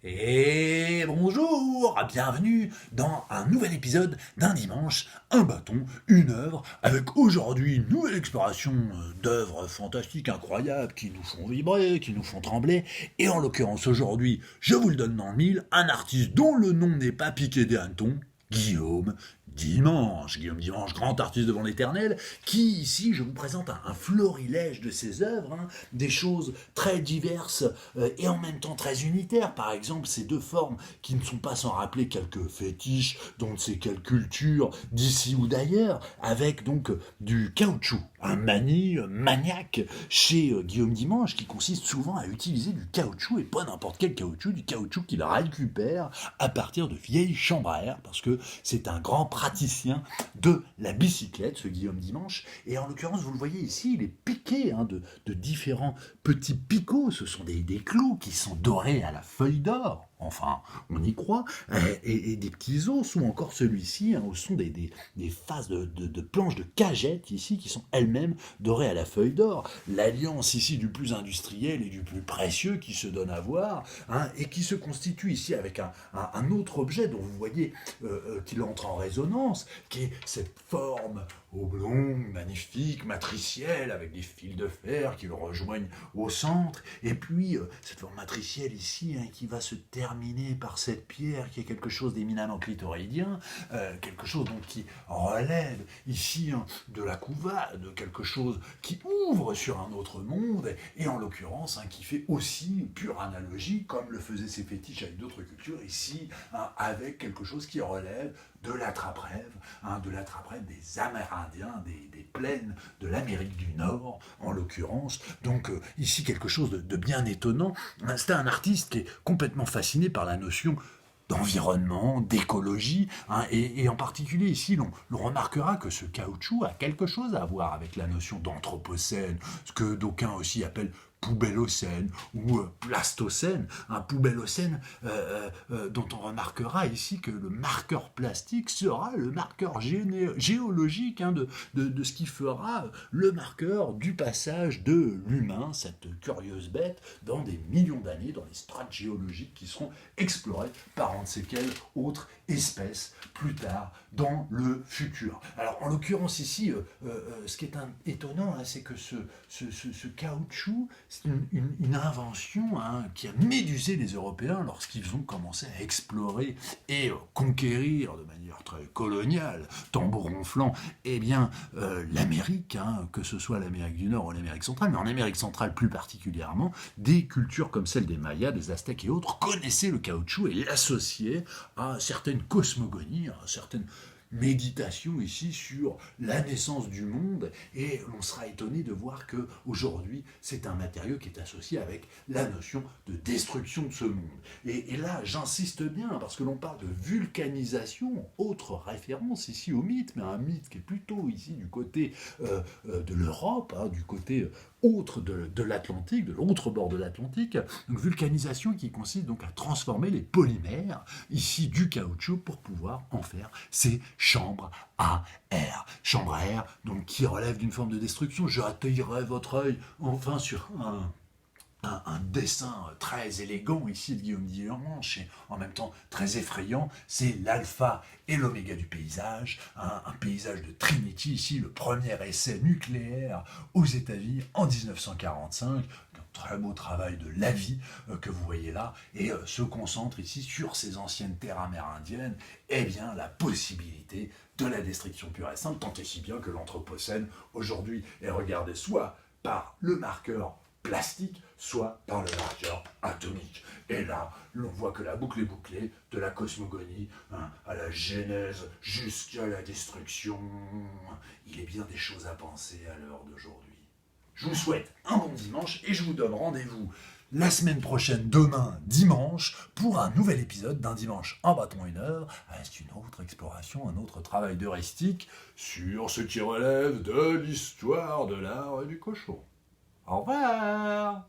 Et bonjour, bienvenue dans un nouvel épisode d'un dimanche, un bâton, une œuvre, avec aujourd'hui une nouvelle exploration d'œuvres fantastiques, incroyables, qui nous font vibrer, qui nous font trembler. Et en l'occurrence aujourd'hui, je vous le donne dans le mille, un artiste dont le nom n'est pas piqué des hannetons, Guillaume Dimanche. Guillaume Dimanche, grand artiste devant l'éternel, qui ici, je vous présente un florilège de ses œuvres, des choses très diverses et en même temps très unitaires. Par exemple, ces deux formes qui ne sont pas sans rappeler quelques fétiches, dont ne sait quelle culture d'ici ou d'ailleurs, avec donc du caoutchouc, un manie maniaque chez Guillaume Dimanche, qui consiste souvent à utiliser du caoutchouc, et pas n'importe quel caoutchouc, du caoutchouc qu'il récupère à partir de vieilles chambres à air, parce que c'est un grand praticien de la bicyclette, ce Guillaume Dimanche. Et en l'occurrence, vous le voyez ici, il est piqué de différents petits picots. Ce sont des clous qui sont dorés à la feuille d'or. Enfin, on y croit. Et des petits os, ou encore celui-ci, au son des faces de planches de cagette ici, qui sont elles-mêmes dorées à la feuille d'or. L'alliance ici du plus industriel et du plus précieux qui se donne à voir, et qui se constitue ici avec un autre objet dont vous voyez qu'il entre en résonance, qui est cette forme oblongue, magnifique, matricielle, avec des fils de fer qui le rejoignent au centre, et puis cette forme matricielle ici, qui va se terminer par cette pierre qui est quelque chose d'éminemment clitoridien, quelque chose donc qui relève ici de la couvade, quelque chose qui ouvre sur un autre monde, et en l'occurrence qui fait aussi pure analogie, comme le faisaient ces fétiches avec d'autres cultures, ici avec quelque chose qui relève de l'attrape-rêve, des Amérindiens, des plaines de l'Amérique du Nord, en l'occurrence. Donc ici quelque chose de bien étonnant. C'est un artiste qui est complètement fasciné par la notion d'environnement, d'écologie, et en particulier ici, l'on remarquera que ce caoutchouc a quelque chose à voir avec la notion d'anthropocène, ce que d'aucuns aussi appellent poubellocène ou plastocène, un poubellocène dont on remarquera ici que le marqueur plastique sera le marqueur géologique de ce qui fera le marqueur du passage de l'humain, cette curieuse bête, dans des millions d'années, dans les strates géologiques qui seront explorées par on ne sait quelle autre espèce plus tard dans le futur. Alors en l'occurrence ici, ce qui est étonnant, c'est que ce caoutchouc, c'est une invention qui a médusé les Européens lorsqu'ils ont commencé à explorer et conquérir de manière très coloniale, tambour ronflant, l'Amérique, que ce soit l'Amérique du Nord ou l'Amérique centrale, mais en Amérique centrale plus particulièrement, des cultures comme celle des Mayas, des Aztèques et autres connaissaient le caoutchouc et l'associaient à certaines cosmogonies, à certaines méditation ici sur la naissance du monde, et l'on sera étonné de voir que aujourd'hui c'est un matériau qui est associé avec la notion de destruction de ce monde. Et là j'insiste bien parce que l'on parle de vulcanisation, autre référence ici au mythe, mais un mythe qui est plutôt ici du côté de l'Europe, du côté autre de l'Atlantique, de l'autre bord de l'Atlantique. Donc vulcanisation qui consiste donc à transformer les polymères ici du caoutchouc pour pouvoir en faire ces chambres à air. Chambre à air donc qui relève d'une forme de destruction. Je attirerai votre œil enfin sur un dessin très élégant ici de Guillaume Dimanche, et en même temps très effrayant. C'est l'alpha et l'oméga du paysage, un paysage de Trinity ici, le premier essai nucléaire aux États-Unis en 1945, un très beau travail de Lavie que vous voyez là, et se concentre ici sur ces anciennes terres amérindiennes, la possibilité de la destruction pure et simple, tant et si bien que l'Anthropocène aujourd'hui est regardé soit par le marqueur plastique, soit par le marqueur atomique. Et là, l'on voit que la boucle est bouclée, de la cosmogonie à la genèse jusqu'à la destruction. Il est bien des choses à penser à l'heure d'aujourd'hui. Je vous souhaite un bon dimanche et je vous donne rendez-vous la semaine prochaine, demain, dimanche, pour un nouvel épisode d'un dimanche en bâton une heure. C'est une autre exploration, un autre travail d'heuristique sur ce qui relève de l'histoire de l'art et du cochon. Au revoir!